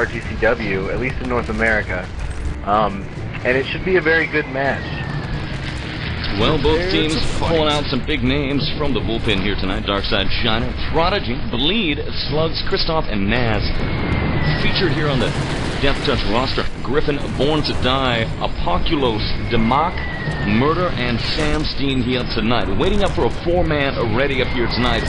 RTCW, at least in North America. And it should be a very good match. Well, both teams pulling out some big names from the bullpen here tonight. Darkside China, Prodigy, Bleed, Slugs, Christoph, and Naz. Featured here on the Death Touch roster, Griffin, Born to Die, Apoculos, Demak, Murder, and Sam Steen here tonight. Waiting up for a four-man ready up here tonight.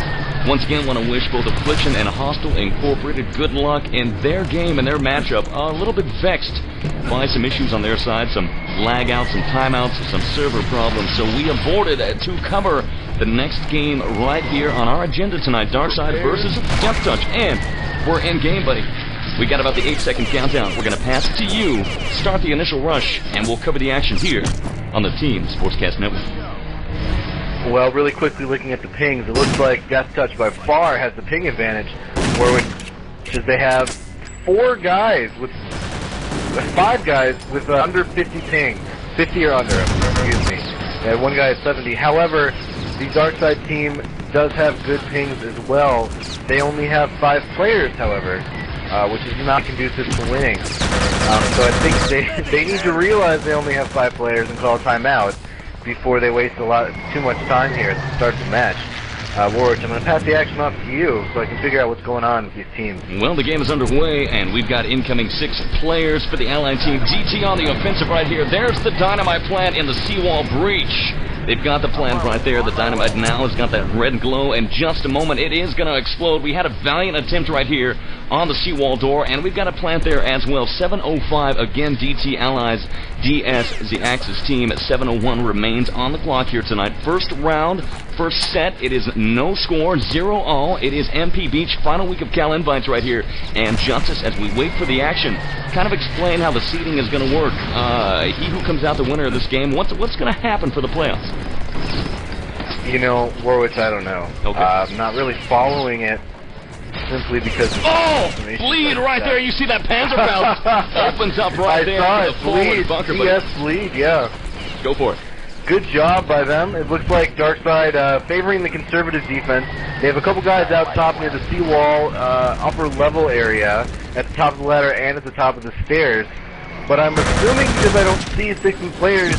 Once again, want to wish both Affliction and Hostile Incorporated good luck in their game and their matchup. A little bit vexed by some issues on their side, some lag outs, some timeouts, some server problems. So we aborted to cover the next game right here on our agenda tonight. Darkside versus Death Touch. And we're in game, buddy. We got about the 8-second countdown. We're going to pass it to you, start the initial rush, and we'll cover the action here on the Team Sportscast Network. Well, really quickly looking at the pings, it looks like Death Touch by far has the ping advantage, where they have 5 guys with under 50 ping, 50 or under, excuse me, and one guy is 70. However, the Darkside team does have good pings as well. They only have 5 players, however, which is not conducive to winning. So I think they need to realize they only have 5 players and call a timeout before they waste too much time here at the start of the match. Warwitch, I'm going to pass the action off to you so I can figure out what's going on with these teams. Well, the game is underway, and we've got incoming 6 players for the Allied team. DT on the offensive right here. There's the dynamite plant in the seawall breach. They've got the plant right there. The dynamite now has got that red glow. In just a moment, it is going to explode. We had a valiant attempt right here on the seawall door, and we've got a plant there as well. 7:05, again, DT Allies, DS, the Axis team, at 7:01 remains on the clock here tonight. First round, first set, it is no score, 0-all. It is MP Beach, final week of Cal Invites right here. And Justice, as we wait for the action, kind of explain how the seeding is going to work. He who comes out the winner of this game, what's going to happen for the playoffs? You know, Warwitch, I don't know. Okay. I'm not really following it simply because of Bleed right there. You see that Panzer Belt opens up right there. I The saw it. Bleed. bunker, yes, Bleed, yeah. Go for it. Good job by them. It looks like Darkside favoring the conservative defense. They have a couple guys out top near the seawall, upper level area, at the top of the ladder and at the top of the stairs. But I'm assuming, because I don't see 60 players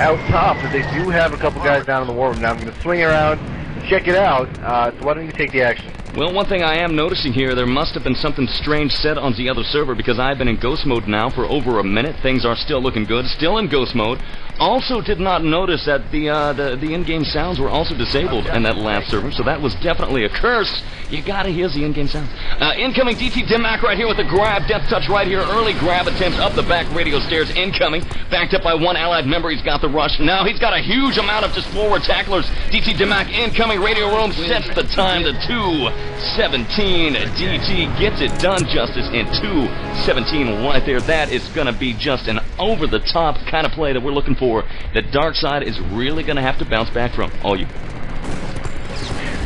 out top, that they do have a couple guys down in the war room. Now I'm going to swing around and check it out. So why don't you take the action? Well, one thing I am noticing here, there must have been something strange said on the other server, because I've been in ghost mode now for over a minute. Things are still looking good, still in ghost mode. Also did not notice that the in-game sounds were also disabled in that last server, so that was definitely a curse. You gotta hear the in-game sounds. Incoming DT Dimac right here with the grab. Death Touch right here. Early grab attempt up the back radio stairs. Incoming. Backed up by one allied member. He's got the rush. Now he's got a huge amount of just forward tacklers. DT Dimac incoming. Radio room sets the time to 2:17. DT gets it done, Justice, in 2:17 right there. That is going to be just an over-the-top kind of play that we're looking for, that Darkside is really going to have to bounce back from. All you.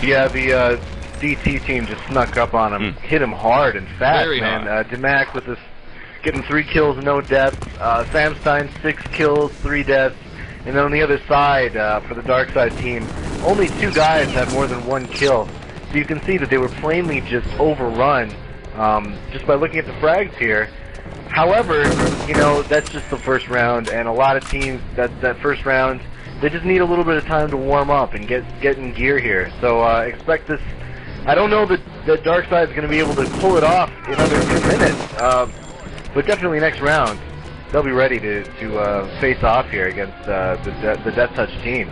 Yeah, the DT team just snuck up on him, hit him hard and fast, Very man. hard. Dimac with this, getting 3 kills, no deaths. Samstein 6 kills, 3 deaths. And then on the other side, for the Darkside team, only 2 guys have more than 1 kill. So you can see that they were plainly just overrun, just by looking at the frags here. However, you know, that's just the first round, and a lot of teams, that first round, they just need a little bit of time to warm up and get in gear here. So expect this. I don't know that Darkside is going to be able to pull it off in under 2 minutes, but definitely next round they'll be ready to face off here against the Death Touch team.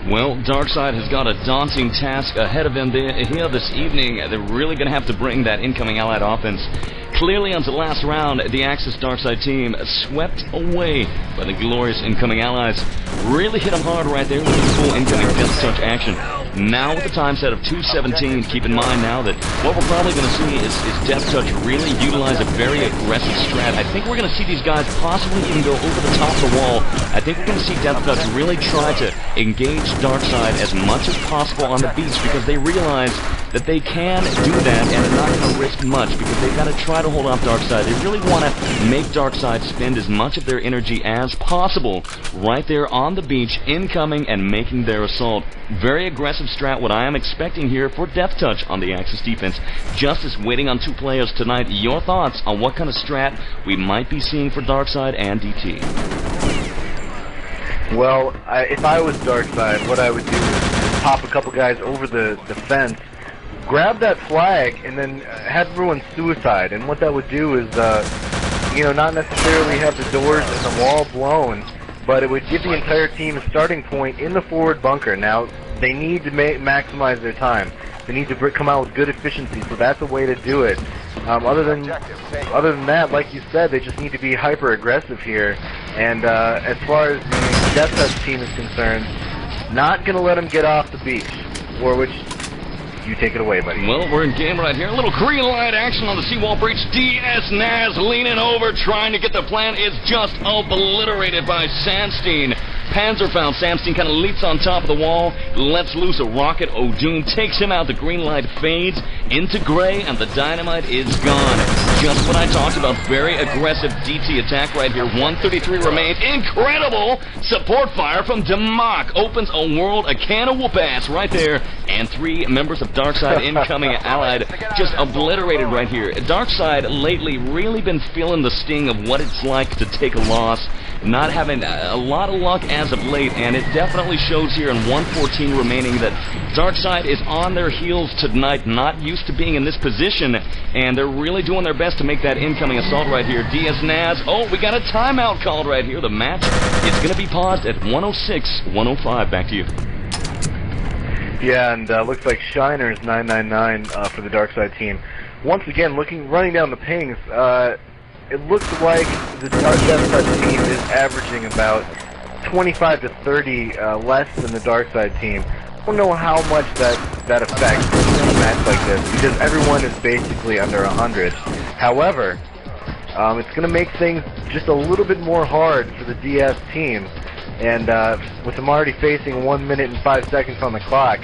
Well, Darkside has got a daunting task ahead of him here this evening. They're really going to have to bring that incoming allied offense clearly onto the last round. The Axis Darkside team swept away by the glorious incoming allies. Really hit them hard right there with the full incoming Death Touch action. Now with the time set of 2:17, keep in mind now that what we're probably going to see is Death Touch really utilize a very aggressive strat. I think we're going to see these guys possibly even go over the top of the wall. I think we're going to see Death Touch really try to engage Darkside as much as possible on the beach, because they realize that they can do that and are not going to risk much because they've got to try to hold off Darkseid. They really want to make Darkseid spend as much of their energy as possible right there on the beach, incoming and making their assault. Very aggressive strat, what I am expecting here for Death Touch on the Axis defense. Justice waiting on 2 players tonight. Your thoughts on what kind of strat we might be seeing for Darkseid and DT? Well, if I was Darkseid, what I would do is pop a couple guys over the fence, grab that flag, and then have everyone suicide. And what that would do is, you know, not necessarily have the doors and the wall blown, but it would give the entire team a starting point in the forward bunker. Now, they need to maximize their time. They need to come out with good efficiency, so that's a way to do it. Other than that, like you said, they just need to be hyper-aggressive here. And as far as the Death Touch team is concerned, not going to let them get off the beach. Warwitch, you take it away, buddy. Well, we're in game right here. A little green light action on the seawall breach. DS Naz leaning over, trying to get the plan. It's just obliterated by Sandstein. Panzerfaust Sandstein kind of leaps on top of the wall, lets loose a rocket. O'Doom takes him out. The green light fades into gray, and the dynamite is gone. Just what I talked about. Very aggressive DT attack right here. 133 remains. Incredible support fire from Democ. Opens a world, a can of whoop-ass right there. And 3 members of Darkseid incoming allied just obliterated right here. Darkseid lately really been feeling the sting of what it's like to take a loss. Not having a lot of luck as of late, and it definitely shows here in 114 remaining that Darkseid is on their heels tonight, not used to being in this position, and they're really doing their best to make that incoming assault right here. DS Naz, oh, we got a timeout called right here. The match is going to be paused at 106-105. Back to you. Yeah, and looks like Shiner's 999 for the Darkseid team. Once again, running down the pings, it looks like the Death Touch team is averaging about 25 to 30 less than the Darkseid team. I don't know how much that affects in a match like this, because everyone is basically under 100. However, it's going to make things just a little bit more hard for the DS team. And with them already facing 1 minute and 5 seconds on the clock,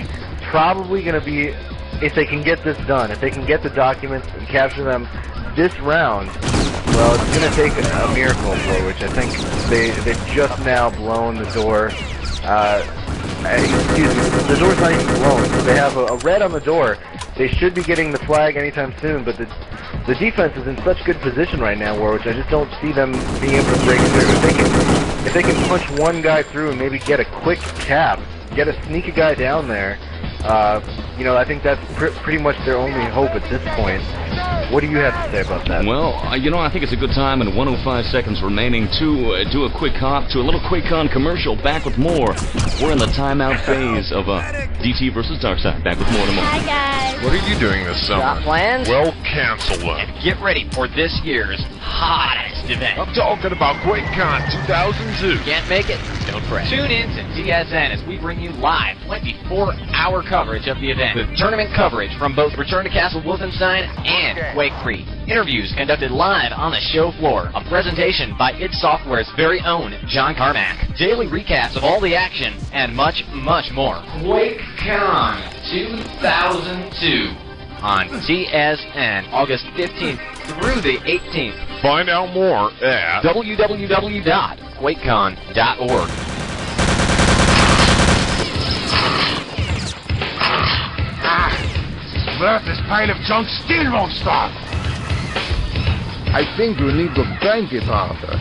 probably going to be, if they can get this done, if they can get the documents and capture them this round, well, it's going to take a miracle for which I think they've just now blown the door. Excuse me, the door's not even blown, so they have a red on the door. They should be getting the flag anytime soon, but the defense is in such good position right now, Warwitch, I just don't see them being able to break through. If they can punch one guy through and maybe get a quick cap, sneak a guy down there, you know, I think that's pretty much their only hope at this point. What do you have to say about that? Well, you know, I think it's a good time, and 105 seconds remaining to do a quick hop to a little QuakeCon commercial. Back with more. We're in the timeout phase of DT versus Darkseid. Back with more tomorrow. Hi, guys. What are you doing this summer? Got plans? Well, cancel them. And get ready for this year's hottest event. I'm talking about QuakeCon 2002. Can't make it? Don't fret. Tune in to DSN as we bring you live 24-hour coverage of the event. With tournament coverage from both Return to Castle Wolfenstein and Quake 3. Interviews conducted live on the show floor. A presentation by id Software's very own John Carmack. Daily recaps of all the action and much, much more. QuakeCon 2002 on DSN, August 15th through the 18th. Find out more at www.quakecon.org. This pile of junk still won't stop. I think you need to bank it harder.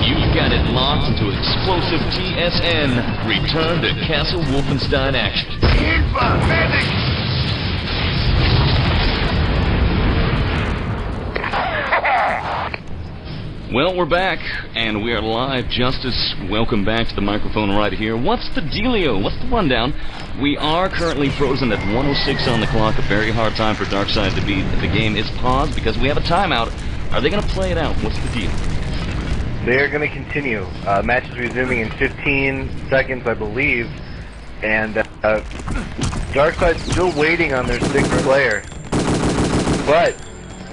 You've got it locked into explosive TSN. Return to Castle Wolfenstein action. Well, we're back, and we are live. Justice, welcome back to the microphone right here. What's the dealio? What's the rundown? We are currently frozen at 106 on the clock. A very hard time for Darkseid to beat. The game is paused because we have a timeout. Are they going to play it out? What's the deal? They're going to continue. Match is resuming in 15 seconds, I believe. And Darkseid's still waiting on their 6th player. But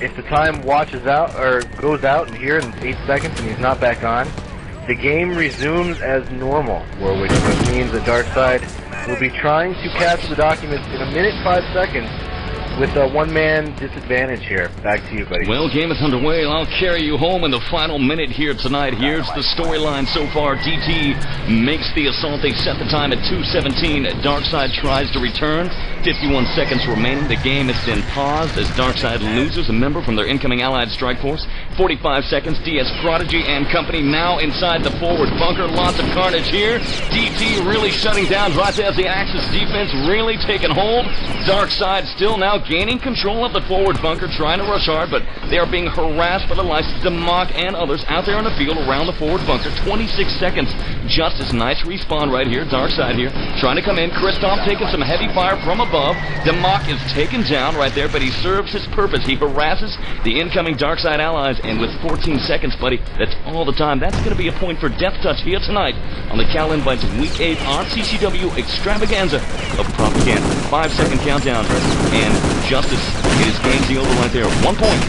if the time watches out or goes out in here in 8 seconds and he's not back on, the game resumes as normal, which means that Darkseid will be trying to capture the documents in 1 minute 5 seconds with a one-man disadvantage here. Back to you, buddy. Well, game is underway. I'll carry you home in the final minute here tonight. Here's the storyline so far. DT makes the assault. They set the time at 2:17. Darkseid tries to return. 51 seconds remaining. The game has been paused as Darkseid loses a member from their incoming allied strike force. 45 seconds. DS Prodigy and company now inside the forward bunker. Lots of carnage here. DT really shutting down right there as the Axis defense really taking hold. Darkseid still now gaining control of the forward bunker, trying to rush hard, but they are being harassed by the likes of Demok and others out there in the field around the forward bunker. 26 seconds. Justice, nice respawn right here. Darkseid here, trying to come in. Kristoff taking some heavy fire from above. Demok is taken down right there, but he serves his purpose. He harasses the incoming Darkseid allies, and with 14 seconds, buddy, that's all the time. That's going to be a point for Death Touch here tonight on the Cal Invites Week 8 RTCW extravaganza of propaganda. 5-second countdown, and Justice, it is game deal right there. 1 point.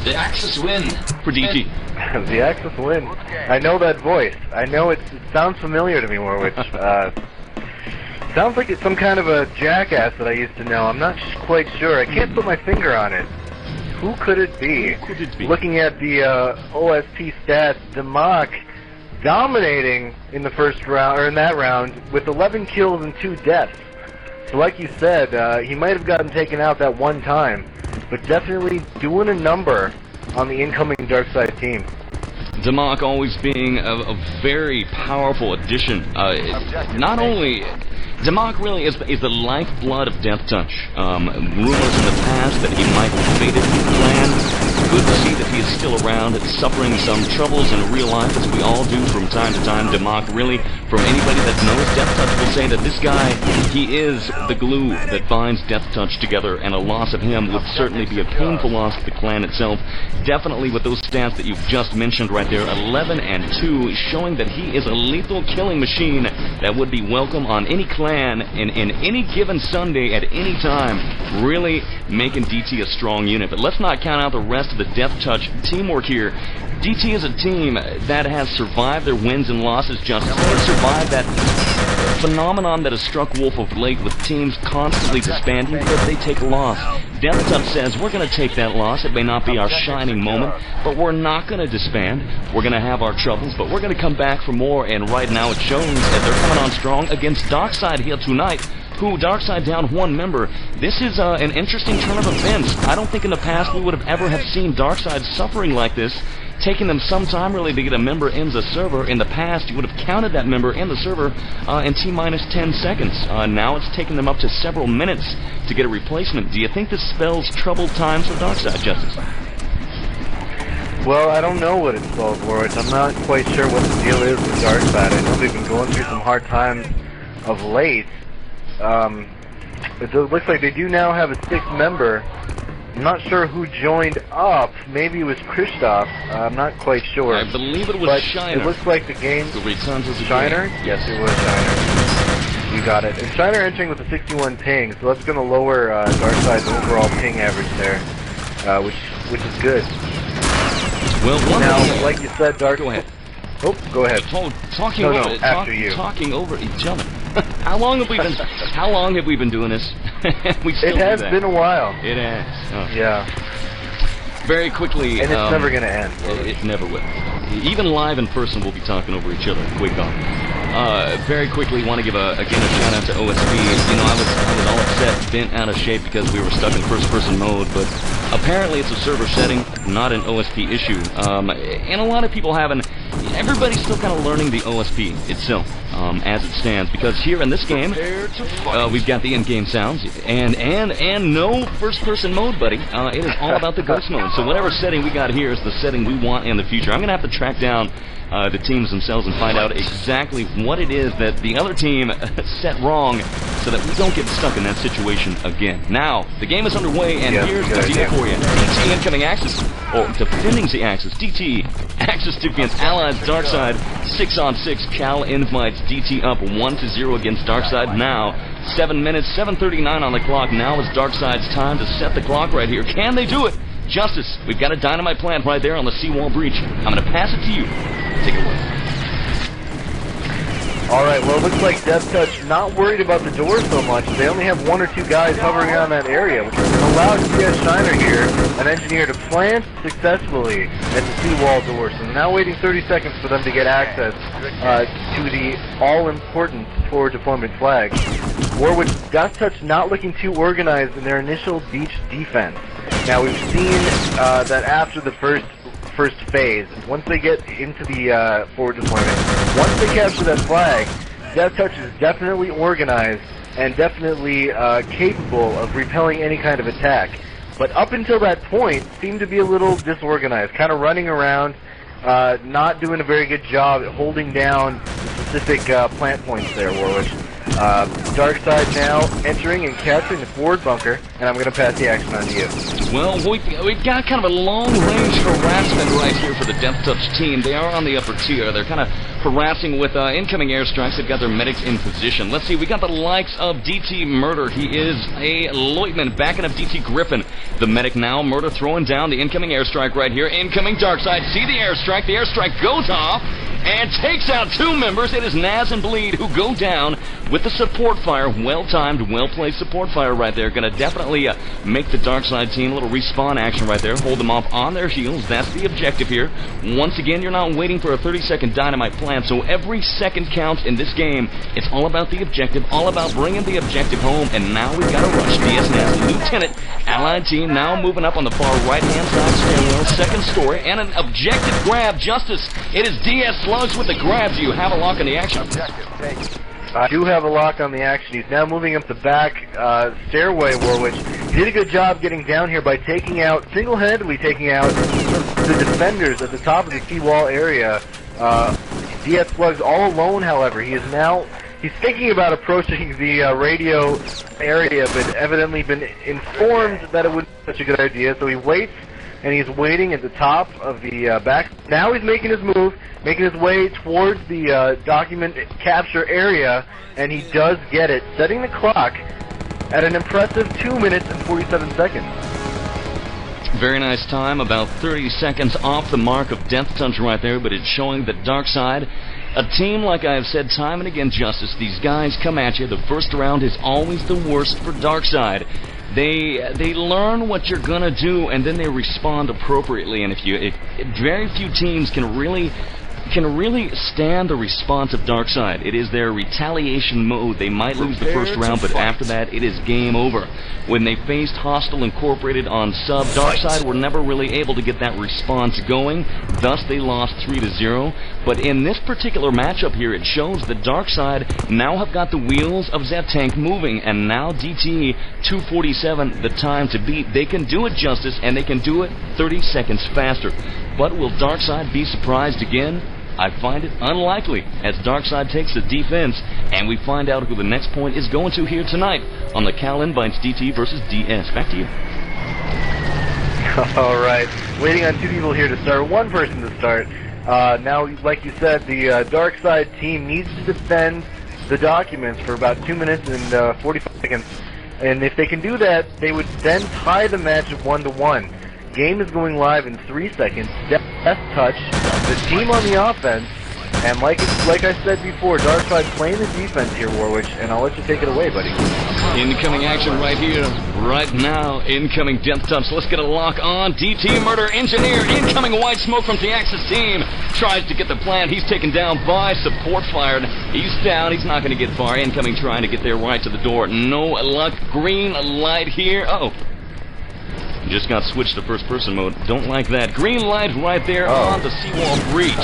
The Axis win. For DT. The Axis win. I know that voice. I know it sounds familiar to me, Warwitch. Sounds like it's some kind of a jackass that I used to know. I'm not quite sure. I can't put my finger on it. Who could it be? Who could it be? Looking at the OSP stats, Demok dominating in the first round, or in that round, with 11 kills and 2 deaths. So like you said, he might have gotten taken out that one time, but definitely doing a number on the incoming Darkseid team. Demok always being a very powerful addition. Not only... Demok really is the lifeblood of Death Touch. Rumors in the past that he might have faded the clan. Good to see that he is still around, suffering some troubles in real life, as we all do from time to time. Demok, really, from anybody that knows Death Touch, will say that this guy, he is the glue that binds Death Touch together, and a loss of him would certainly be a painful loss to the clan itself. Definitely with those stats that you've just mentioned right there, 11 and 2, showing that he is a lethal killing machine that would be welcome on any clan in any given Sunday at any time, really making DT a strong unit. But let's not count out the rest of the Death Touch teamwork here. DT is a team that has survived their wins and losses, Justice. They have survived that phenomenon that has struck Wolf of late, with teams constantly disbanding because they take a loss. Death Touch says, we're going to take that loss. It may not be our shining moment, but we're not going to disband. We're going to have our troubles, but we're going to come back for more, and right now it shows that they're coming on strong against Darkseid here tonight, who Darkseid down one member. This is an interesting turn of events. I don't think in the past we would have ever have seen Darkseid suffering like this, taking them some time really to get a member in the server. In the past, you would have counted that member in the server in T-minus 10 seconds. Now it's taken them up to several minutes to get a replacement. Do you think this spells troubled times for Darkseid, Justice? Well, I don't know what it spells, Warwitch. I'm not quite sure what the deal is with Darkseid. I know they've been going through some hard times of late. It looks like they do now have a 6th member. I'm not sure who joined up. Maybe it was Kristoff. I'm not quite sure. I believe it was but Shiner. It looks like the game... The returns as a Shiner? game. Yes, it was Shiner. You got it. And Shiner entering with a 61 ping, so that's going to lower Darkseid's overall ping average there, which is good. Well, now, like you said, Dark... Go ahead. Oh, go ahead. Talking over each other. How long have we been doing this? We still it has been a while. It has. Oh. Yeah. Very quickly. And it's never going to end. It never will. Even live in person, we'll be talking over each other. Quick on. Very quickly, want to give again a shout out to OSP. You know, I was all upset, bent out of shape because we were stuck in first-person mode, but apparently it's a server setting, not an OSP issue. And a lot of people haven't. Everybody's still kind of learning the OSP itself as it stands, because here in this game, we've got the in-game sounds and no first-person mode, buddy. It is all about the ghost mode. So whatever setting we got here is the setting we want in the future. I'm gonna have to track down the teams themselves and find out exactly what it is that the other team set wrong, so that we don't get stuck in that situation again. Now, the game is underway, and here's the deal for you. DT incoming Axis, or defending the Axis. DT, Axis against Allies, Darkseid, 6-on-6, Cal invites DT up 1-0 against Darkseid. Now, 7 minutes, 7:39 on the clock. Now is Darkseid's time to set the clock right here. Can they do it? Justice, we've got a dynamite plant right there on the seawall breach. I'm going to pass it to you. Take it away. Alright, well, it looks like Death Touch not worried about the door so much. They only have 1 or 2 guys hovering around that area, which allows CS Shiner here, an engineer, to plant successfully at the seawall door. So now waiting 30 seconds for them to get access to the all-important forward deployment flag. Warwitch, Death Touch not looking too organized in their initial beach defense. Now, we've seen that after the first phase, once they get into the forward deployment, once they capture that flag, Death Touch is definitely organized and definitely capable of repelling any kind of attack. But up until that point, seemed to be a little disorganized, kind of running around, not doing a very good job at holding down the specific plant points there, Warwitch. Darkside now entering and capturing the forward bunker, and I'm going to pass the action on to you. Well, we've got kind of a long-range harassment right here for the Death Touch team. They are on the upper tier. They're kind of harassing with incoming airstrikes. They've got their medics in position. Let's see, we got the likes of DT Murder. He is a Leutman backing up DT Griffin. The medic now, Murder throwing down the incoming airstrike right here. Incoming Darkside. See the airstrike. The airstrike goes off and takes out 2 members. It is Naz and Bleed who go down with the support fire. Well-timed, well-placed support fire right there. Going to definitely make the Darkside team a little respawn action right there. Hold them off on their heels. That's the objective here. Once again, you're not waiting for a 30-second dynamite plant, so every second counts in this game. It's all about the objective, all about bringing the objective home, and now we've got to rush. DS Naz, Lieutenant, Allied team now moving up on the far right-hand side stairwell, second story, and an objective grab. Justice, it is DS Slugs with the grab. Do you have a lock on the action? I do have a lock on the action. He's now moving up the back stairway, Warwitch. He did a good job getting down here by taking out, single-handedly taking out the defenders at the top of the key wall area. DS Slugs all alone, however. He's thinking about approaching the radio area, but evidently been informed that it wouldn't be such a good idea, so he waits, and he's waiting at the top of the back. Now he's making his move, making his way towards the document capture area, and he does get it, setting the clock at an impressive 2 minutes and 47 seconds. Very nice time, about 30 seconds off the mark of Death Touch right there, but it's showing that Darkside, a team, like I have said time and again, Justice, these guys come at you. The first round is always the worst for Darkside. They learn what you're gonna do, and then they respond appropriately. And if very few teams can really stand the response of Darkside. It is their retaliation mode. They might lose the first round, but after that, it is game over. When they faced Hostile Incorporated on sub, Darkside were never really able to get that response going. Thus, they lost 3-0. But in this particular matchup here, it shows that Darkside now have got the wheels of that tank moving, and now DT 247, the time to beat. They can do it, Justice, and they can do it 30 seconds faster. But will Darkside be surprised again? I find it unlikely, as Darkside takes the defense, and we find out who the next point is going to here tonight on the Cal Invites DT versus DS. Back to you. All right, waiting on 2 people here to start, 1 person to start. Now, like you said, the Darkside team needs to defend the documents for about 2 minutes and 45 seconds, and if they can do that, they would then tie the match at 1-1. Game is going live in 3 seconds. Death Touch, the team on the offense, and like I said before, Darkside playing the defense here, Warwitch, and I'll let you take it away, buddy. Incoming action right here, right now. Incoming Death Touch. Let's get a lock on. DT Murder Engineer. Incoming white smoke from the Axis team. Tries to get the plant. He's taken down by support fired. He's down. He's not going to get far. Incoming trying to get there right to the door. No luck. Green light here. Uh-oh. Just got switched to first-person mode. Don't like that. Green light right there on the seawall breach.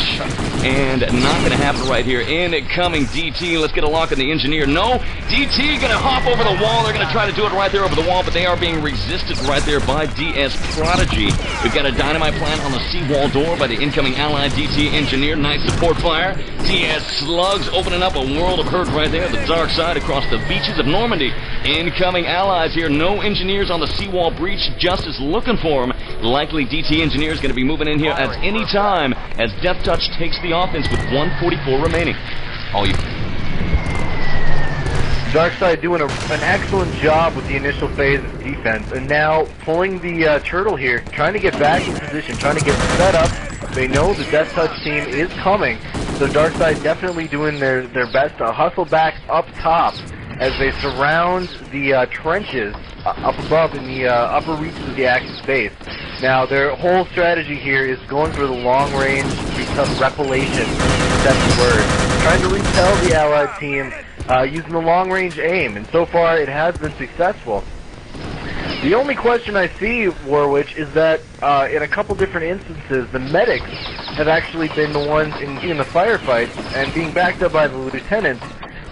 And not going to happen right here. Incoming DT. Let's get a lock on the engineer. No. DT going to hop over the wall. They're going to try to do it right there over the wall, but they are being resisted right there by DS Prodigy. We've got a dynamite plant on the seawall door by the incoming allied DT engineer. Nice support fire. DS Slugs opening up a world of hurt right there. The dark side across the beaches of Normandy. Incoming allies here. No engineers on the seawall breach. Justice looking for him. Likely DT engineer is going to be moving in here at any time as Death Touch takes the offense with 1:44 remaining. All you. Darkside doing an excellent job with the initial phase of defense, and now pulling the turtle here, trying to get back in position, trying to get set up. They know the Death Touch team is coming, So Darkside definitely doing their best to hustle back up top as they surround the trenches up above in the upper reaches of the Axis base. Now, their whole strategy here is going for the long-range repellation, if that's the word. Trying to repel the Allied team using the long-range aim, and so far it has been successful. The only question I see, Warwitch, is that in a couple different instances, the medics have actually been the ones in the firefights and being backed up by the lieutenants.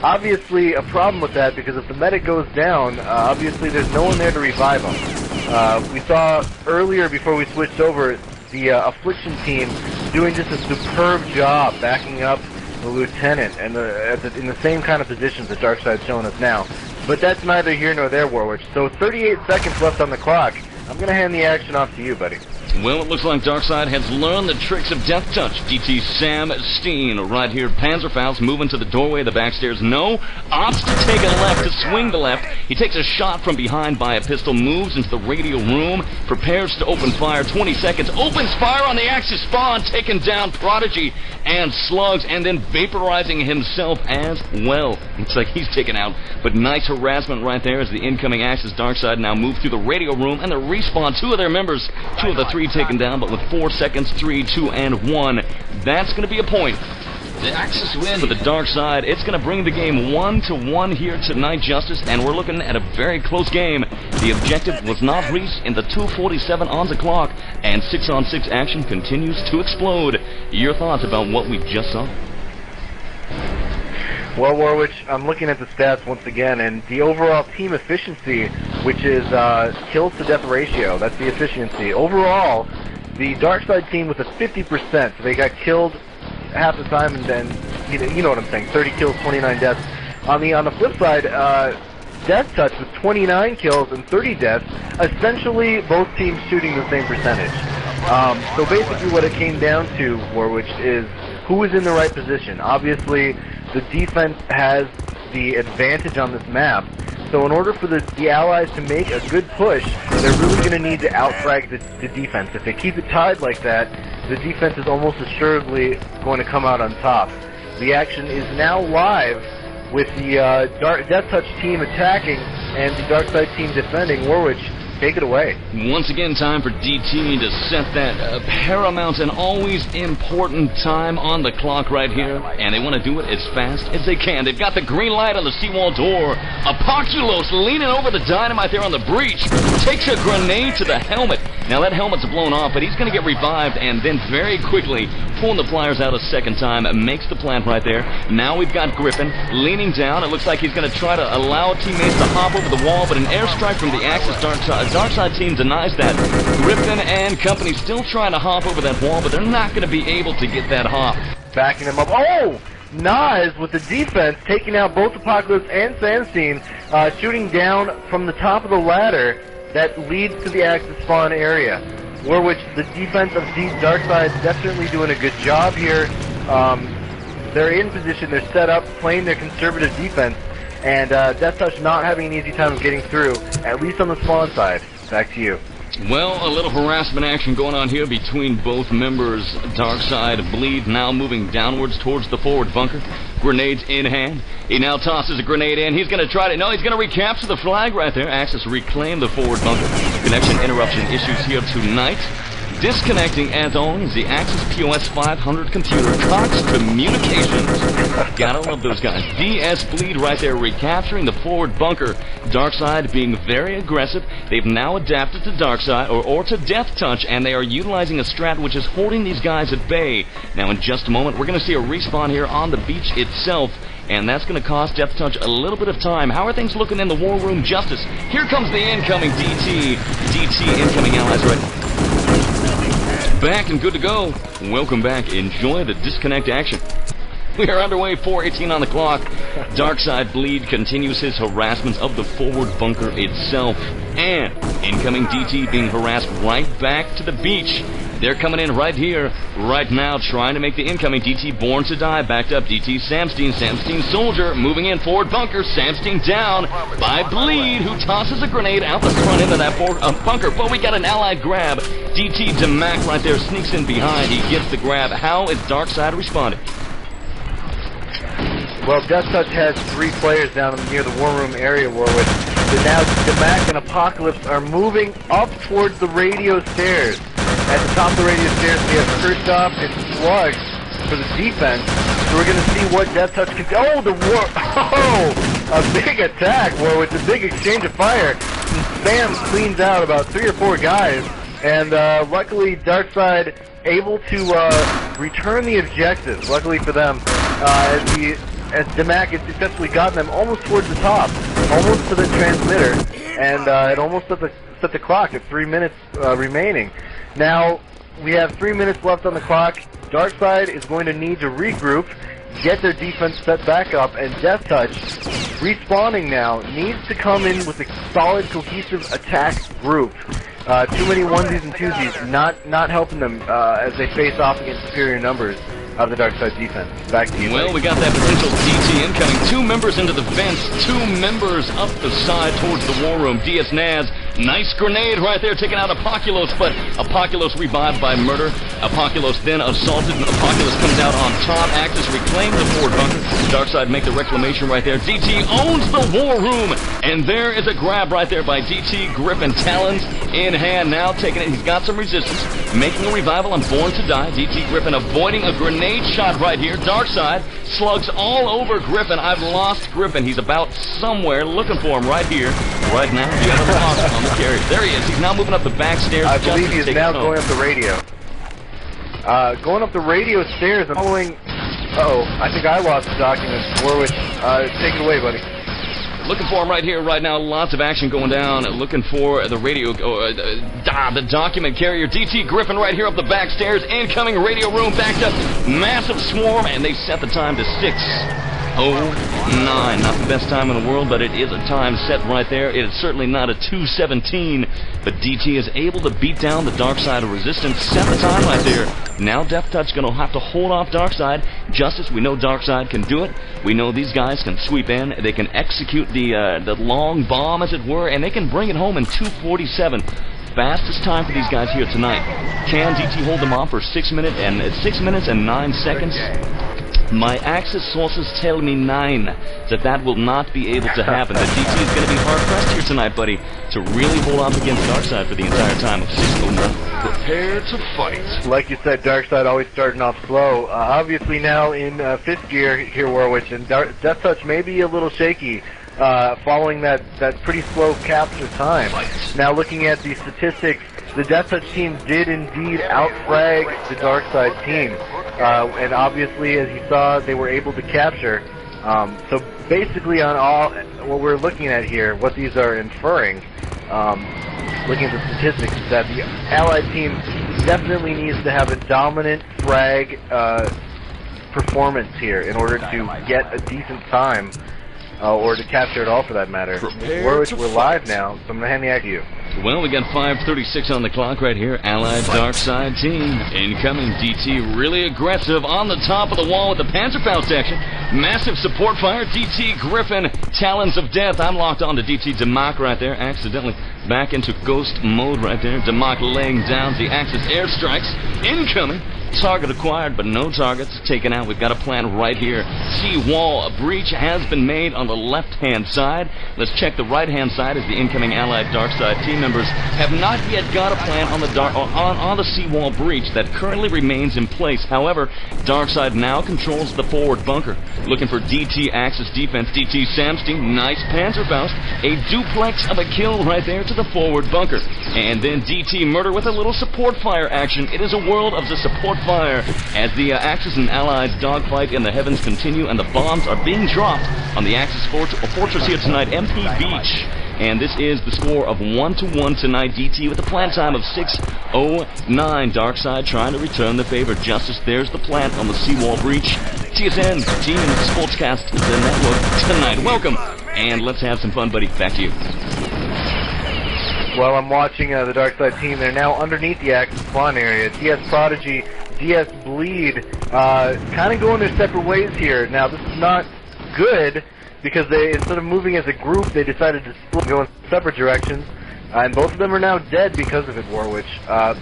Obviously, a problem with that, because if the medic goes down, obviously there's no one there to revive him. We saw earlier, before we switched over, the Affliction team doing just a superb job backing up the lieutenant and in the same kind of positions that Darkside's showing us now. But that's neither here nor there, Warwitch. So 38 seconds left on the clock. I'm going to hand the action off to you, buddy. Well, it looks like Darkside has learned the tricks of Death Touch. DT Sam Steen right here. Panzerfaust moving to the doorway of the backstairs. No. Opts to take a left, to swing the left. He takes a shot from behind by a pistol, moves into the radio room, prepares to open fire. 20 seconds. Opens fire on the Axis spawn, taking down Prodigy and Slugs, and then vaporizing himself as well. Looks like he's taken out. But nice harassment right there as the incoming Axis Darkside now move through the radio room, and they respawn two of their members. Two of the three taken down, but with 4 seconds, 3, 2, and 1. That's going to be a point. The Axis win for the dark side. It's going to bring the game 1-1 here tonight, Justice, and we're looking at a very close game. The objective was not reached in the 2:47 on the clock, and 6-on-6 action continues to explode. Your thoughts about what we just saw? Well, Warwitch, I'm looking at the stats once again, and the overall team efficiency, which is kills to death ratio, that's the efficiency. Overall, the Darkside team with a 50%, so they got killed half the time, and then, you know what I'm saying, 30 kills, 29 deaths. On the flip side, Death Touch with 29 kills and 30 deaths, essentially both teams shooting the same percentage. So basically what it came down to, Warwitch, is who is in the right position. Obviously, the defense has the advantage on this map, so in order for the Allies to make a good push, they're really going to need to outfrag the defense. If they keep it tied like that, the defense is almost assuredly going to come out on top. The action is now live with the Death Touch team attacking and the Darkside team defending. Warwitch, take it away. Once again, time for DT to set that paramount and always important time on the clock right here, and they want to do it as fast as they can. They've got the green light on the seawall door. Apoculos leaning over the dynamite there on the breach, takes a grenade to the helmet. Now that helmet's blown off, but he's going to get revived, and then very quickly pulling the pliers out a second time, makes the plant right there. Now we've got Griffin leaning down. It looks like he's going to try to allow teammates to hop over the wall, but an airstrike from the Axis Darkside team denies that. Griffin and company still trying to hop over that wall, but they're not going to be able to get that hop. Backing him up. Oh! Nas with the defense, taking out both Apocalypse and Sandstein, shooting down from the top of the ladder that leads to the Axis spawn area. Warwitch, the defense of Darkside definitely doing a good job here. They're in position, they're set up, playing their conservative defense, and Death Touch not having an easy time of getting through, at least on the spawn side. Back to you. Well, a little harassment action going on here between both members. Darkside Bleed now moving downwards towards the forward bunker. Grenades in hand. He now tosses a grenade in. He's going to try to... No, he's going to recapture the flag right there. Axis reclaim the forward bunker. Connection interruption issues here tonight. Disconnecting, as always, the Axis POS 500 computer. Cox Communications. Gotta love those guys. DS Bleed right there, recapturing the forward bunker. Darkside being very aggressive. They've now adapted to Darkside, or to Death Touch, and they are utilizing a strat which is holding these guys at bay. Now, in just a moment, we're going to see a respawn here on the beach itself, and that's going to cost Death Touch a little bit of time. How are things looking in the War Room, Justice? Here comes the incoming DT. DT incoming allies right now. Back and good to go. Welcome back. Enjoy the disconnect action. We are underway, 4:18 on the clock. Darkside Bleed continues his harassment of the forward bunker itself. And incoming DT being harassed right back to the beach. They're coming in right here, right now, trying to make the incoming DT Born to Die. Backed up DT Samstein. Samstein Soldier moving in forward bunker. Samstein down by Bleed, who tosses a grenade out the front end of that bunker. But we got an allied grab. DT Demac right there sneaks in behind. He gets the grab. How is Darkside responding? Well, Death Touch has 3 players down near the War Room area, Warwitch. But now Demac and Apocalypse are moving up towards the radio stairs. At the top of the radio stairs, we have Kristoff and Slugs for the defense. So we're going to see what Death Touch can do. Oh, the War... Oh! A big attack, Warwitch. A big exchange of fire. Sam cleans out about 3 or 4 guys. And luckily, Darkside able to return the objectives. Luckily for them, as Demac has successfully gotten them almost towards the top, almost to the transmitter, and it almost set the clock at 3 minutes remaining. Now, we have 3 minutes left on the clock. Darkside is going to need to regroup, get their defense set back up, and Death Touch, respawning now, needs to come in with a solid, cohesive attack group. Too many onesies and twosies, not helping them as they face off against superior numbers of the Darkside defense. Back to you. Well, we got that potential DT incoming. 2 members into the vents, 2 members up the side towards the War Room. DS Naz, nice grenade right there, taking out Apocalypse, but Apocalypse revived by Murder. Apocalypse then assaulted, and Apocalypse comes out on top. Axis reclaimed the forward bunker. Darkside make the reclamation right there. DT owns the War Room, and there is a grab right there by DT Griffin. Talons in hand now, taking it. He's got some resistance, making a revival on Born to Die. DT Griffin avoiding a grenade shot right here. Darkside, slugs all over Griffin. I've lost Griffin. He's about somewhere. Looking for him right here, right now. The other lost on the carrier. There he is. He's now moving up the back stairs. I believe he is now going up the radio. Going up the radio stairs and following... Uh-oh, I think I lost the documents. Warwitch, take it away, buddy. Looking for him right here, right now. Lots of action going down. Looking for the radio, the document carrier. DT Griffin right here up the back stairs. Incoming radio room backed up. Massive swarm, and they set the time to 6:09. Not the best time in the world, but it is a time set right there. It is certainly not a 2:17, but DT is able to beat down the Darkside of resistance. Set the time right there. Now Death Touch going to have to hold off Darkside. Justice, we know Darkside can do it. We know these guys can sweep in. They can execute the long bomb, as it were, and they can bring it home in 2:47. Fastest time for these guys here tonight. Can DT hold them off for 6 minutes and 9 seconds? My Axis sources tell me 9 that will not be able to happen. But DT is going to be hard-pressed here tonight, buddy, to really hold off against Darkside for the entire time of 6:09. Prepare to fight. Like you said, Darkside always starting off slow. Obviously now in 5th gear here, Warwitch, and Death Touch may be a little shaky following that pretty slow capture time. Now looking at the statistics, the Death Touch team did indeed outfrag the Darkside team. And obviously, as you saw, they were able to capture. So basically on all what we're looking at here, what these are inferring, looking at the statistics, is that the Allied team definitely needs to have a dominant frag performance here in order to get a decent time, or to capture it all for that matter. We're live now, so I'm going to hand the act to you. Well, we got 5:36 on the clock right here. Allied Darkside team incoming. DT really aggressive on the top of the wall with the Panzerfaust action. Massive support fire. DT Griffin, Talons of Death. I'm locked on to DT Demac right there. Accidentally back into ghost mode right there. Demac laying down the Axis airstrikes. Incoming. Target acquired, but no targets taken out. We've got a plan right here. Seawall breach has been made on the left-hand side. Let's check the right-hand side as the incoming Allied Darkside team members have not yet got a plan on the on the seawall breach that currently remains in place. However, Darkside now controls the forward bunker. Looking for DT Axis defense. DT Samstein, nice Panzerfaust. A duplex of a kill right there to the forward bunker. And then DT Murder with a little support fire action. It is a world of the support fire as the Axis and Allies dogfight in the heavens continue, and the bombs are being dropped on the Axis fortress here tonight, MP Beach. And this is the score of 1-1 tonight. DT with a plant time of 6:09. Darkside trying to return the favor. Justice, there's the plant on the seawall breach. TSN, Team SOUTCAST, the network tonight. Welcome, and let's have some fun, buddy. Back to you. Well, I'm watching the Darkside team. They're now underneath the Axis spawn area. DS Prodigy, DS Bleed, kind of going their separate ways here. Now, this is not good, because they, instead of moving as a group, they decided to split and go in separate directions. And both of them are now dead because of it, Warwitch.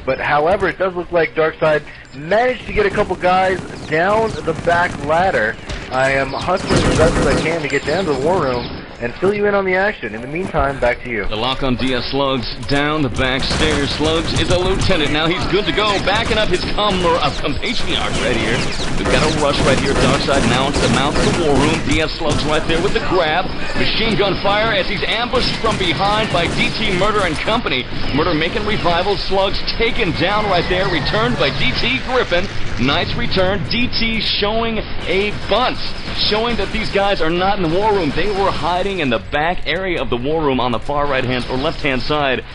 But however, it does look like Darkside managed to get a couple guys down the back ladder. I am hustling as best as I can to get down to the war room and fill you in on the action. In the meantime, back to you. The lock on DS Slugs down the back stairs. Slugs is a lieutenant. Now he's good to go. Backing up his compatriot right here. We've got a rush right here. Darkseid now into the mouth of the war room. DS Slugs right there with the grab. Machine gun fire as he's ambushed from behind by DT Murder and company. Murder making revival. Slugs taken down right there. Returned by DT Griffin. Nice return. DT showing a bunt. Showing that these guys are not in the war room. They were hiding in the back area of the war room on the far right-hand or left-hand side,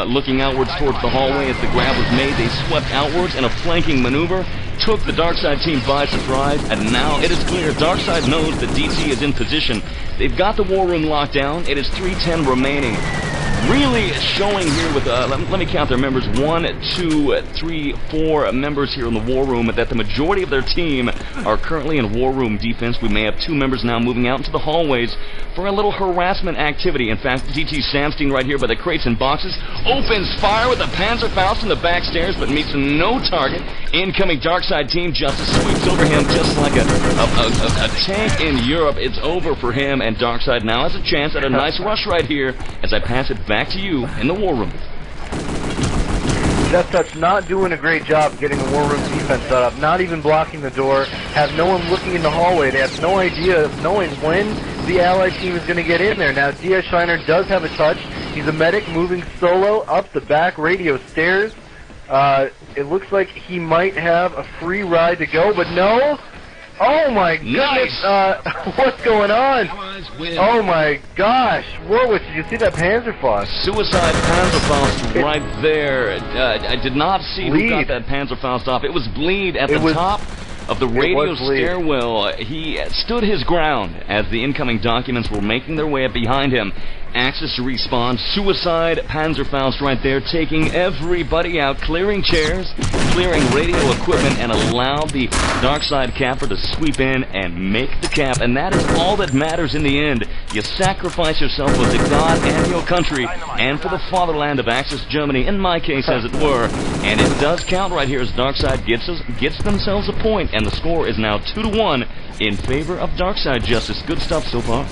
looking outwards towards the hallway as the grab was made. They swept outwards in a flanking maneuver, took the Darkseid team by surprise, and now it is clear Darkseid knows that DT is in position. They've got the war room locked down. It is 3:10 remaining. Really showing here with, let me count their members, 1, 2, 3, 4 members here in the war room, that the majority of their team are currently in war room defense. We may have 2 members now moving out into the hallways for a little harassment activity. In fact, DT Samstein right here by the crates and boxes opens fire with a Panzerfaust in the back stairs, but meets no target. Incoming Darkseid team, Justice sweeps over him just like a tank in Europe. It's over for him, and Darkseid now has a chance at a nice rush right here as I pass it back to you in the war room. Death Touch not doing a great job getting the war room defense set up, not even blocking the door, have no one looking in the hallway. They have no idea of knowing when the Allied team is going to get in there. Now, DS Shiner does have a touch. He's a medic moving solo up the back radio stairs. It looks like he might have a free ride to go, but no. Oh my goodness, nice. What's going on? Oh my gosh, Warwitch, did you see that Panzerfaust? Suicide Panzerfaust right there. I did not see who got that Panzerfaust off. It was Bleed at the top of the radio stairwell. He stood his ground as the incoming documents were making their way up behind him. Access to respawn. Suicide Panzerfaust right there, taking everybody out, clearing chairs, clearing radio equipment, and allowed the Darkseid capper to sweep in and make the cap. And that is all that matters in the end. You sacrifice yourself for the God and your country, and for the fatherland of Axis Germany, in my case, as it were. And it does count right here as Darkseid gets themselves a point, and the score is now 2-1 in favor of Darkseid. Justice. Good stuff so far.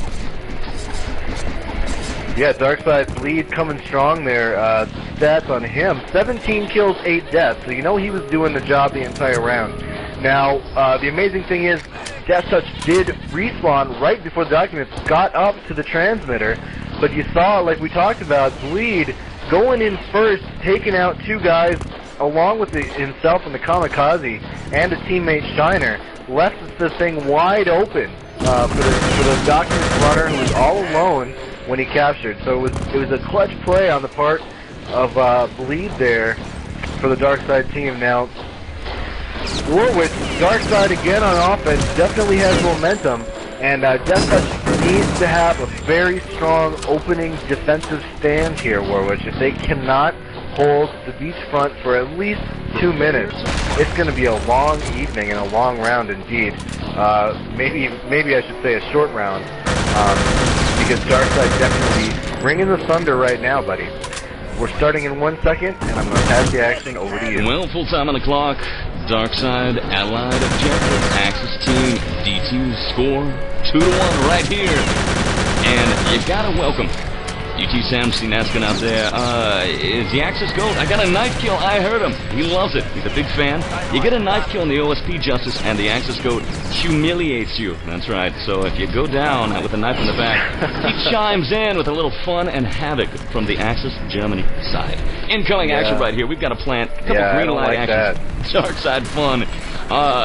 Yeah, Darkseid's Bleed coming strong there. Stats on him, 17 kills, 8 deaths. So you know he was doing the job the entire round. Now, the amazing thing is, Death Touch did respawn right before the documents got up to the transmitter. But you saw, like we talked about, Bleed going in first, taking out 2 guys, along with himself and the Kamikaze, and a teammate Shiner, left the thing wide open for the documents runner, who was all alone when he captured. So it was a clutch play on the part of Bleed there for the Darkseid team. Now, Warwitch, Darkseid again on offense, definitely has momentum, and Death Touch needs to have a very strong opening defensive stand here, Warwitch. If they cannot hold the beachfront for at least 2 minutes, it's going to be a long evening and a long round indeed. Maybe I should say a short round. Because Darkseid definitely bringing the thunder right now, buddy. We're starting in 1 second, and I'm going to pass the action over to you. Well, full time on the clock. Darkseid, Allied objectives, Axis team, D2 score 2-1 right here. And you gotta welcome DT Samstein asking out there, is the Axis gold? I got a knife kill. I heard him. He loves it. He's a big fan. You get a knife kill in the OSP, Justice, and the Axis goat humiliates you. That's right. So if you go down with a knife in the back, he chimes in with a little fun and havoc from the Axis Germany side. Incoming action right here. We've got a plant. A couple green light actions. Darkseid fun.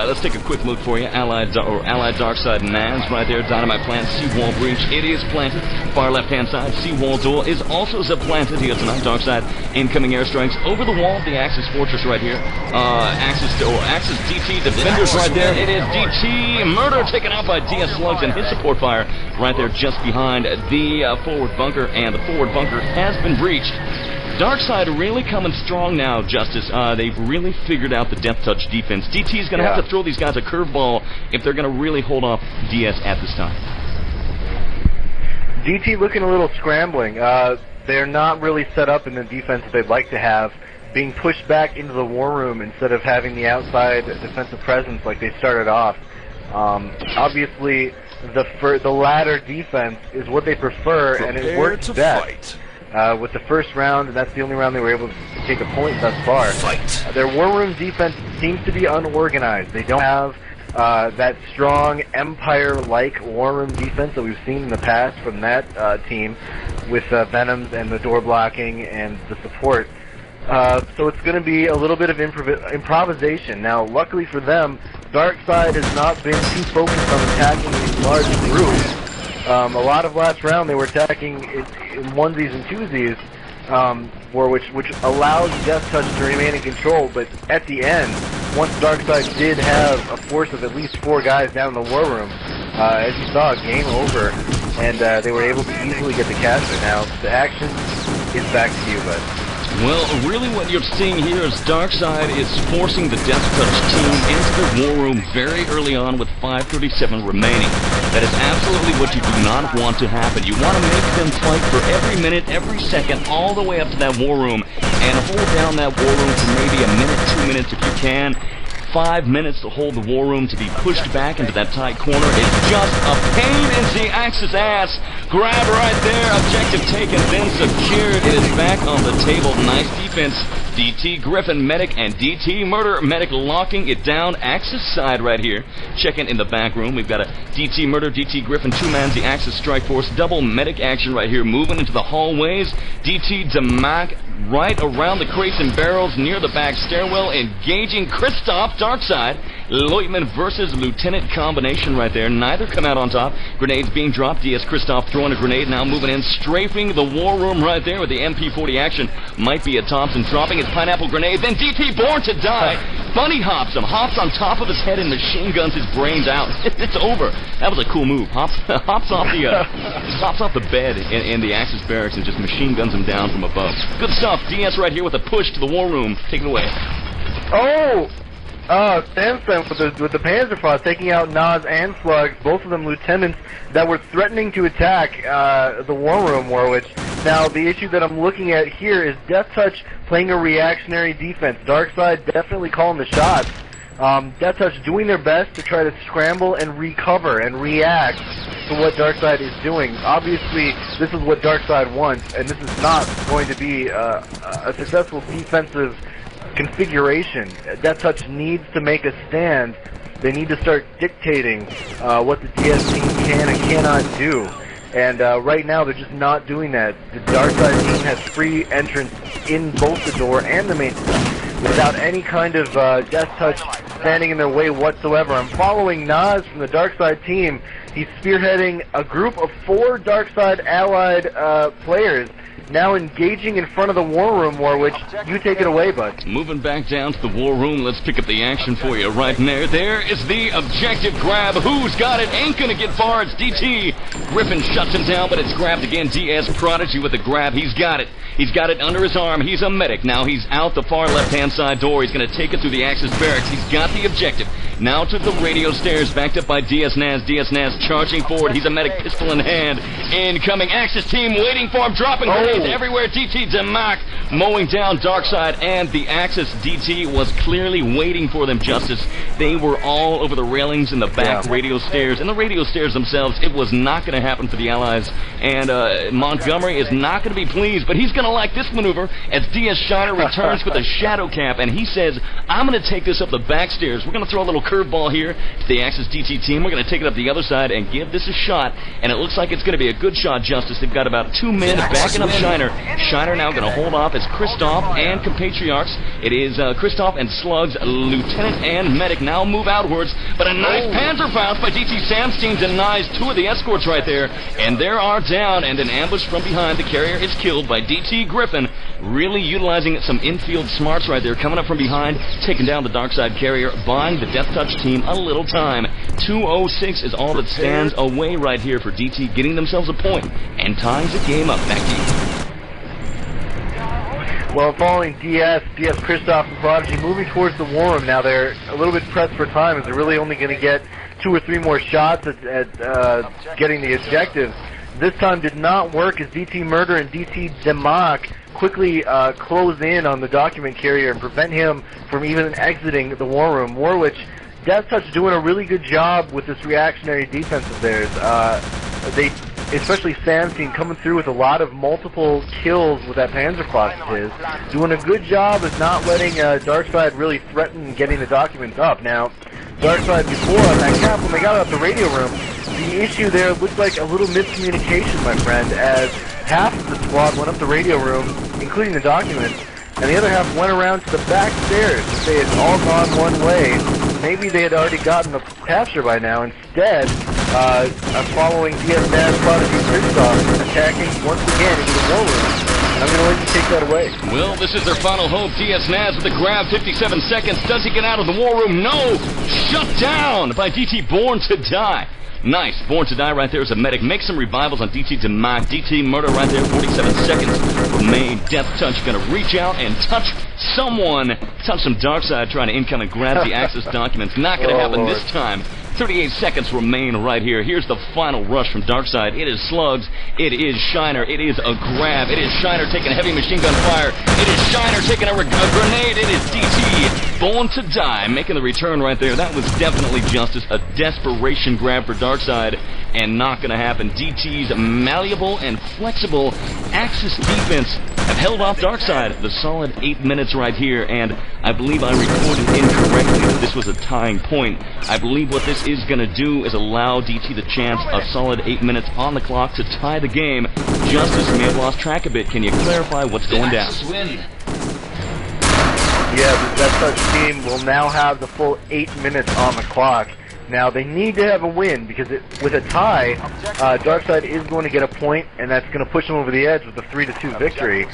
Let's take a quick look for you. Allied Darkseid Naz right there. Dynamite plant. Seawall breach. It is planted. Far left-hand side. Seawall door is also planted here tonight. Darkseid incoming airstrikes over the wall of the Axis fortress right here. Axis DT defenders right there. It is DT Murder taken out by DS Slugs and his support fire right there just behind the forward bunker, and the forward bunker has been breached. Darkseid really coming strong now, Justice. They've really figured out the Death Touch defense. DT's going to have to throw these guys a curveball if they're going to really hold off DS at this time. DT looking a little scrambling. They're not really set up in the defense that they'd like to have, being pushed back into the war room instead of having the outside defensive presence like they started off. Obviously, the latter defense is what they prefer, and it works best. With the first round, and that's the only round they were able to take a point thus far. Their War Room defense seems to be unorganized. They don't have that strong Empire-like War Room defense that we've seen in the past from that team with Venoms and the door blocking and the support. So it's going to be a little bit of improvisation. Now, luckily for them, Darkside has not been too focused on attacking these large groups. A lot of last round they were attacking in onesies and twosies, which allows Death Touch to remain in control, but at the end, once Darkside did have a force of at least 4 guys down in the War Room, as you saw, game over, and they were able to easily get the caster. Now, the action is back to you, bud. Well, really what you're seeing here is Darkside is forcing the Death Touch team into the War Room very early on with 5:37 remaining. That is absolutely what you do not want to happen. You want to make them fight for every minute, every second, all the way up to that War Room, and hold down that War Room for maybe a minute, 2 minutes if you can. 5 minutes to hold the War Room to be pushed back into that tight corner is just a pain in the Axis ass. Grab right there, objective taken, then secured. It is back on the table. Nice defense. DT Griffin, Medic, and DT Murder, Medic locking it down. Axis side right here. Checking in the back room. We've got a DT Murder, DT Griffin, 2-mans, the Axis Strike Force. Double Medic action right here, moving into the hallways. DT Damac right around the crates and barrels near the back stairwell, engaging Christoph. Darkside, Lieutenant versus Lieutenant combination right there. Neither come out on top. Grenades being dropped. DS Christoph throwing a grenade, now moving in, strafing the War Room right there with the MP40 action. Might be a Thompson dropping his pineapple grenade. Then DT Born to die. Bunny hops him. Hops on top of his head and machine guns his brains out. It's over. That was a cool move. Hops off the bed in the Axis barracks and just machine guns him down from above. Good stuff. DS right here with a push to the War Room. Take it away. Samson with the Panzerfaust taking out Nas and Slugs, both of them lieutenants that were threatening to attack the War Room, Warwitch. Now, the issue that I'm looking at here is Death Touch playing a reactionary defense. Darkside definitely calling the shots. Death Touch doing their best to try to scramble and recover and react to what Darkside is doing. Obviously, this is what Darkside wants, and this is not going to be a successful defensive configuration. Death Touch needs to make a stand. They need to start dictating what the DS team can and cannot do. And right now, they're just not doing that. The Darkside team has free entrance in both the door and the main without any kind of Death Touch standing in their way whatsoever. I'm following Nas from the Darkside team. He's spearheading a group of 4 Darkside allied players, now engaging in front of the War Room, Warwitch. You take it away, bud. Moving back down to the War Room, let's pick up the action for you right there. There is the objective grab. Who's got it? Ain't gonna get far. It's DT. Griffin shuts him down, but it's grabbed again. DS Prodigy with the grab. He's got it. He's got it under his arm. He's a medic. Now he's out the far left-hand side door. He's gonna take it through the Axis barracks. He's got the objective. Now to the radio stairs, backed up by DS Naz. DS Naz charging forward. He's a medic, pistol in hand. Incoming Axis team waiting for him, dropping grenades everywhere. DT Damac mowing down Darkside, and the Axis DT was clearly waiting for them, Justice. They were all over the railings in the back radio stairs. And the radio stairs themselves, it was not going to happen for the Allies. And Montgomery is not going to be pleased, but he's going to like this maneuver as DS Shiner returns with a shadow cap, and he says, I'm going to take this up the back stairs. We're going to throw a little curveball here to the Axis DT team. We're going to take it up the other side and give this a shot, and it looks like it's going to be a good shot, Justice. They've got about 2 men backing up Shiner. Shiner now going to hold off as Christoph and compatriots. It is Christoph and Slugs, Lieutenant and Medic now move outwards, but a nice Panzerfaust by DT Samstein denies 2 of the escorts right there, and they are down, and an ambush from behind. The carrier is killed by DT Griffin, really utilizing some infield smarts right there, coming up from behind, taking down the Darkside carrier, buying the Death Touch team a little time. 2:06 is all that stands away right here for DT, getting themselves a point and tying the game up. Back to you. Well, following DS Christoph and Prodigy moving towards the War Room now, they're a little bit pressed for time as they're really only going to get 2 or 3 more shots at getting the objectives. This time did not work as DT Murder and DT Damac quickly close in on the document carrier and prevent him from even exiting the War Room. Warwitch, Death Touch doing a really good job with this reactionary defense of theirs. They, especially Sam's team, coming through with a lot of multiple kills with that Panzerfaust of his, doing a good job of not letting Darkside really threaten getting the documents up. Now, Darkside before on that cap, when they got out the radio room, the issue there looked like a little miscommunication, my friend, as half of the squad went up the radio room, including the documents, and the other half went around to the back stairs to say it's all gone one way. Maybe they had already gotten the capture by now. Instead, following DS Prodigy Christoph attacking once again into the war room. And I'm going to let you take that away. Well, this is their final hope. DS Naz with the grab, 57 seconds. Does he get out of the war room? No! Shut down by DT Born to Die. Nice. Born to Die right there as a medic. Make some revivals on DT to Mac. DT murder right there, 47 seconds remain. Death Touch going to reach out and touch someone. Touch some Darkside trying to income and grab the access documents. Not going to happen Lord. this time. 38 seconds remain right here. Here's the final rush from Darkside. It is Slugs. It is Shiner. It is a grab. It is Shiner taking heavy machine gun fire. It is Shiner taking a grenade. It is DT Born to Die making the return right there. That was definitely justice. A desperation grab for Darkside and not going to happen. DT's malleable and flexible Axis defense have held off Darkside the solid 8 minutes right here, and I believe I recorded incorrectly that this was a tying point. I believe what this is going to do is allow DT the chance a solid 8 minutes on the clock to tie the game. Justice may have lost track a bit. Can you clarify what's going down? Yeah, the Death Touch team will now have the full 8 minutes on the clock. Now, they need to have a win, because with a tie, Darkside is going to get a point, and that's going to push them over the edge with a 3-2 victory.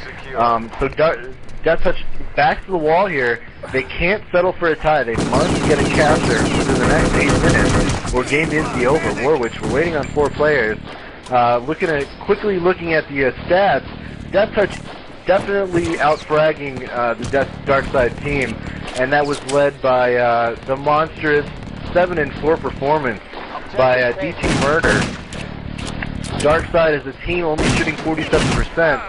So Death Touch back to the wall here. They can't settle for a tie. They must get a capture within the next 8 minutes, or game is the over. Warwitch, we're waiting on 4 players. Quickly looking at the stats, Death Touch definitely out-fragging the Darkside team, and that was led by the monstrous 7-4 performance by DT Murder. Darkside as a team only shooting 47%.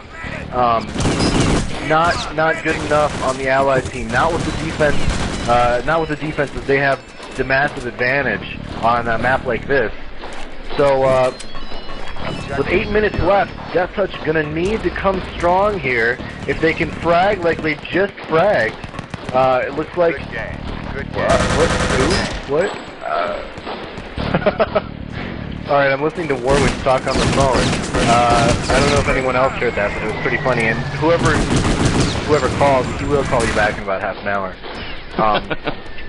Not good enough on the Allied team. Not with the defense. Not with the defenses. They have the massive advantage on a map like this. So with 8 minutes left, Death Touch gonna need to come strong here. If they can frag like they just fragged, it looks like. Good game. What? Alright, I'm listening to Warwitch talk on the phone. I don't know if anyone else heard that, but it was pretty funny. And whoever called, he will call you back in about half an hour.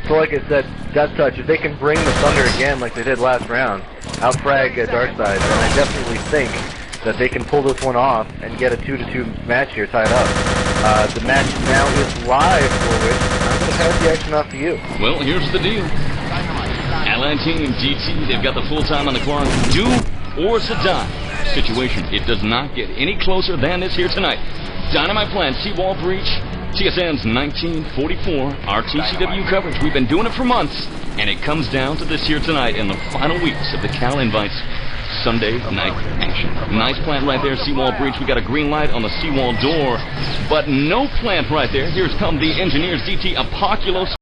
So like I said, Death Touch, if they can bring the Thunder again like they did last round, out-frag Darkside, then I definitely think that they can pull this one off and get a 2-2 match here tied up. The match now is live, Warwitch. I'm going to pass the action off to you. Well, here's the deal. Allied team, DT, they've got the full time on the clock. Do or to die situation. It does not get any closer than this here tonight. Dynamite Plant, Seawall Breach, TSN's 1944 RTCW coverage. We've been doing it for months, and it comes down to this here tonight in the final weeks of the Cal Invites Sunday night action. Nice plant right there, Seawall Breach. We got a green light on the seawall door, but no plant right there. Here's come the engineers, DT Apocalypse.